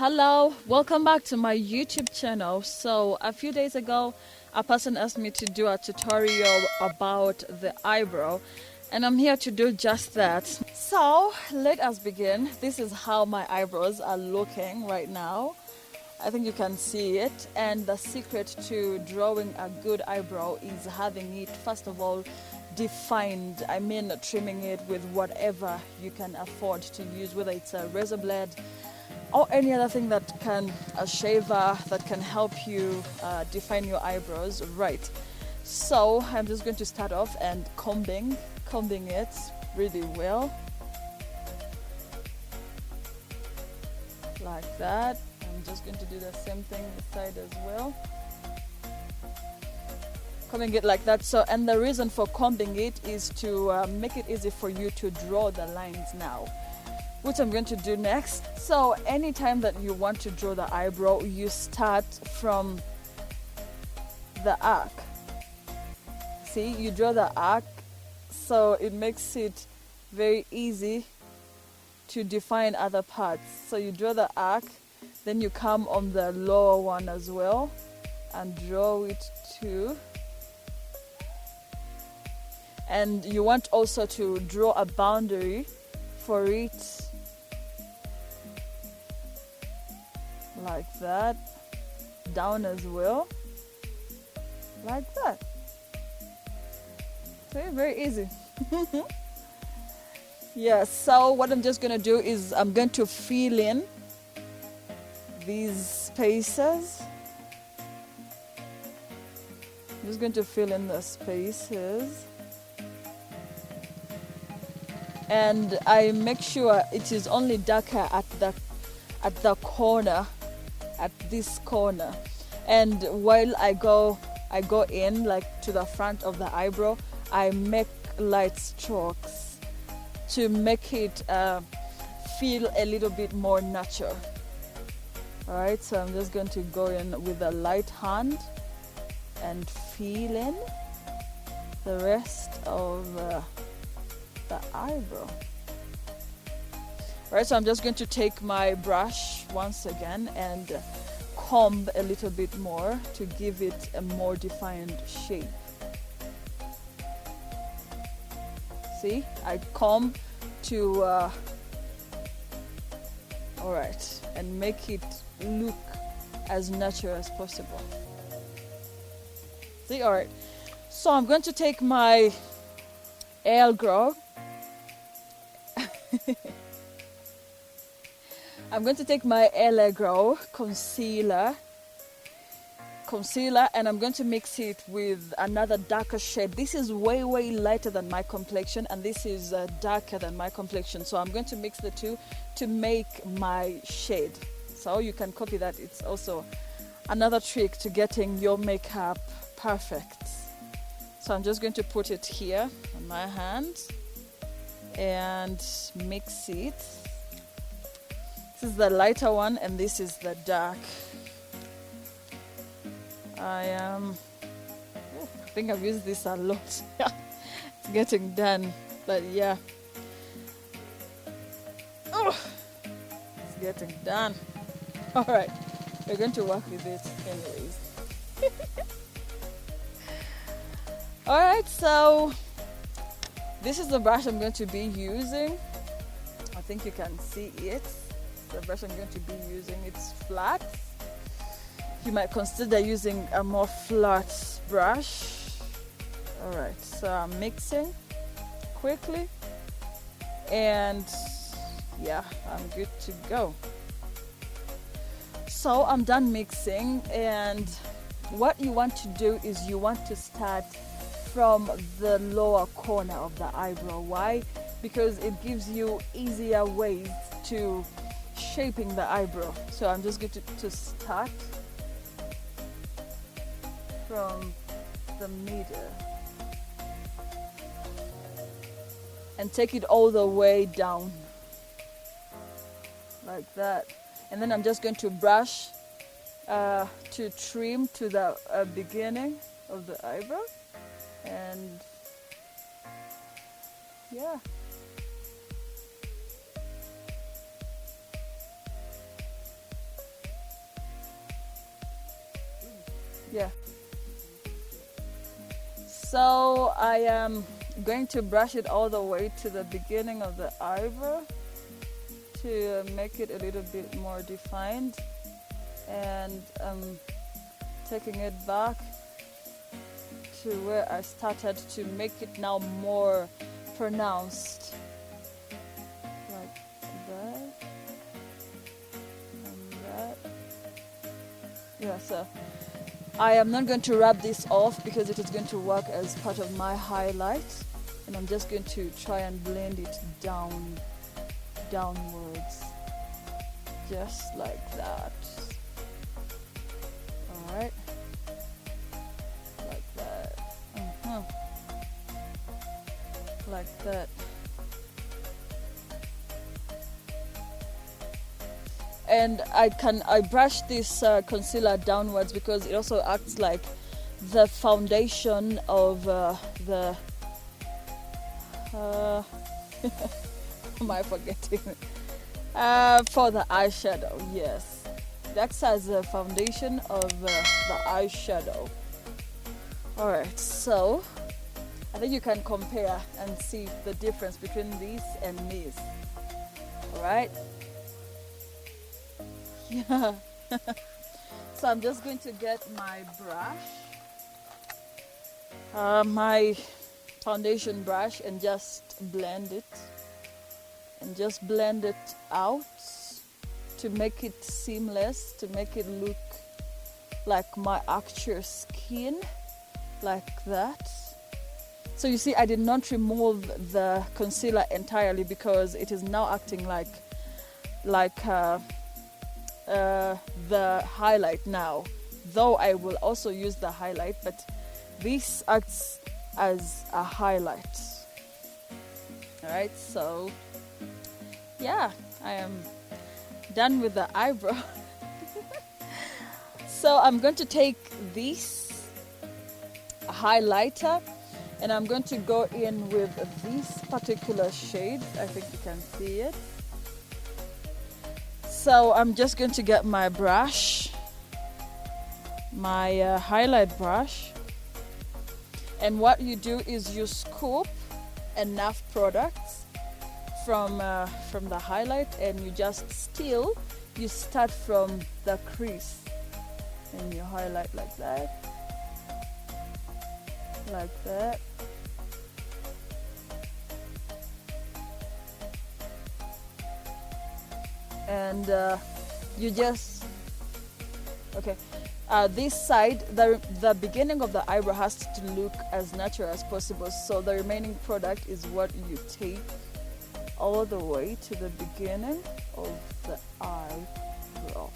Hello, welcome back to my YouTube channel. So a few days ago a person asked me to do a tutorial about the eyebrow, and I'm here to do just that. So let us begin. This is how my eyebrows are looking right now. I think you can see it, and the secret to drawing a good eyebrow is having it, first of all, defined. I mean, trimming it with whatever you can afford to use, whether it's a razor blade or any other thing that can, a shaver that can help you define your eyebrows right. So I'm just going to start off and combing it really well, like that. I'm just going to do the same thing this side as well, combing it like that. So, and the reason for combing it is to make it easy for you to draw the lines now, which I'm going to do next. So anytime that you want to draw the eyebrow, you start from the arc. See, you draw the arc, so it makes it very easy to define other parts. So you draw the arc, then you come on the lower one as well and draw it too. And you want also to draw a boundary for it, like that, down as well, like that. Very, very easy. Yeah, so what I'm just going to do is I'm going to fill in these spaces. I'm just going to fill in the spaces, and I make sure it is only darker at the corner, at this corner. And while I go in like to the front of the eyebrow, I make light strokes to make it feel a little bit more natural. All right, so I'm just going to go in with a light hand and fill in the rest of the eyebrow. All right, so I'm just going to take my brush once again and comb a little bit more to give it a more defined shape. See, I comb to all right, and make it look as natural as possible. See, all right, so I'm going to take my eyebrow. I'm going to take my eyebrow concealer, and I'm going to mix it with another darker shade. This is way lighter than my complexion, and this is darker than my complexion. So I'm going to mix the two to make my shade. So you can copy that. It's also another trick to getting your makeup perfect. So I'm just going to put it here on my hand and mix it. This is the lighter one, and this is the dark. I think I've used this a lot. It's getting done, but yeah. Oh, it's getting done. All right, we're going to work with it anyways. All right, so this is the brush I'm going to be using. I think you can see it. The brush I'm going to be using, it's flat. You might consider using a more flat brush. All right, so I'm mixing quickly, and yeah, I'm good to go. So I'm done mixing, and what you want to do is you want to start from the lower corner of the eyebrow. Why? Because it gives you easier ways to shaping the eyebrow. So I'm just going to start from the middle and take it all the way down like that, and then I'm just going to brush to trim to the beginning of the eyebrow, and yeah. Yeah. So I am going to brush it all the way to the beginning of the eyebrow to make it a little bit more defined, and taking it back to where I started to make it now more pronounced, like that and that. Yeah, so I am not going to rub this off because it is going to work as part of my highlight, and I'm just going to try and blend it downwards, just like that. Alright, like that. Like that. And I brush this concealer downwards because it also acts like the foundation of the am I forgetting? For the eyeshadow, yes. It acts as the foundation of the eyeshadow. Alright, so I think you can compare and see the difference between this and this. Alright? Yeah. So I'm just going to get my brush, my foundation brush, and just blend it. And just blend it out to make it seamless, to make it look like my actual skin, like that. So you see, I did not remove the concealer entirely because it is now acting like the highlight now, though I will also use the highlight, but this acts as a highlight. Alright, so yeah, I am done with the eyebrow. So I'm going to take this highlighter and I'm going to go in with this particular shade. I think you can see it. So I'm just going to get my brush, my highlight brush, and what you do is you scoop enough products from the highlight, and you just you start from the crease and you highlight like that, and you just this side, the beginning of the eyebrow has to look as natural as possible, so the remaining product is what you take all the way to the beginning of the eyebrow.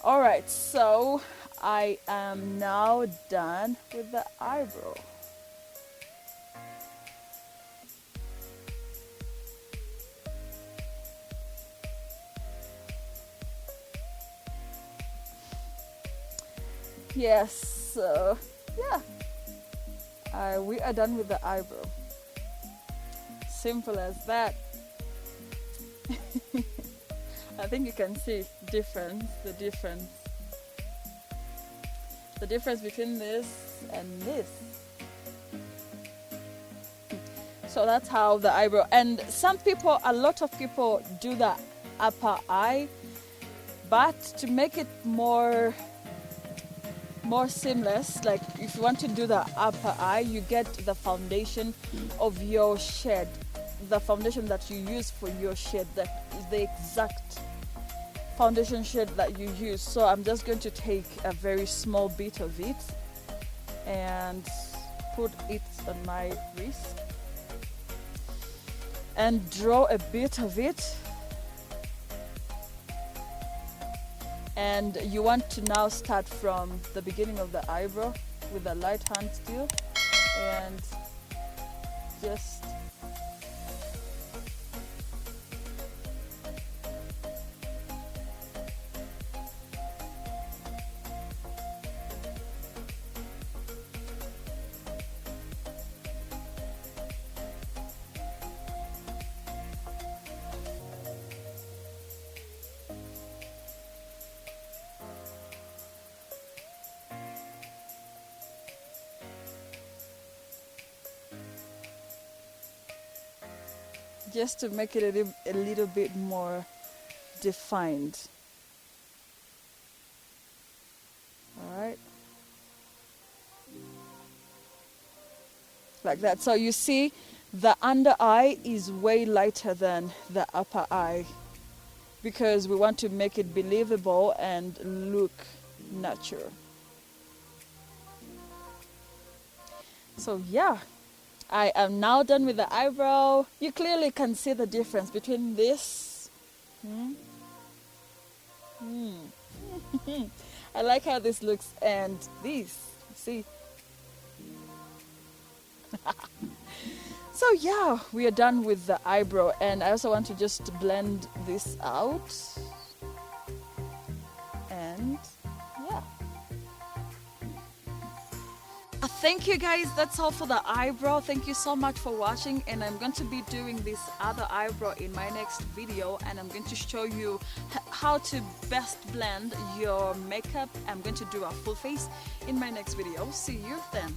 All right, so I am now done with the eyebrow. Yes, so yeah, we are done with the eyebrow. Simple as that. I think you can see the difference between this and this. So that's how the eyebrow, and a lot of people do the upper eye, but to make it more seamless, like if you want to do the upper eye, you get the foundation of your shade, the foundation that you use for your shade, that is the exact foundation shade that you use. So I'm just going to take a very small bit of it and put it on my wrist and draw a bit of it. And you want to now start from the beginning of the eyebrow with a light hand still, and just just to make it a little bit more defined. All right, like that. So you see the under eye is way lighter than the upper eye because we want to make it believable and look natural. So yeah, I am now done with the eyebrow. You clearly can see the difference between this. I like how this looks and this. See? So yeah, we are done with the eyebrow, and I also want to just blend this out. And yeah. Thank you guys, that's all for the eyebrow. Thank you so much for watching, and I'm going to be doing this other eyebrow in my next video, and I'm going to show you how to best blend your makeup. I'm going to do a full face in my next video. See you then.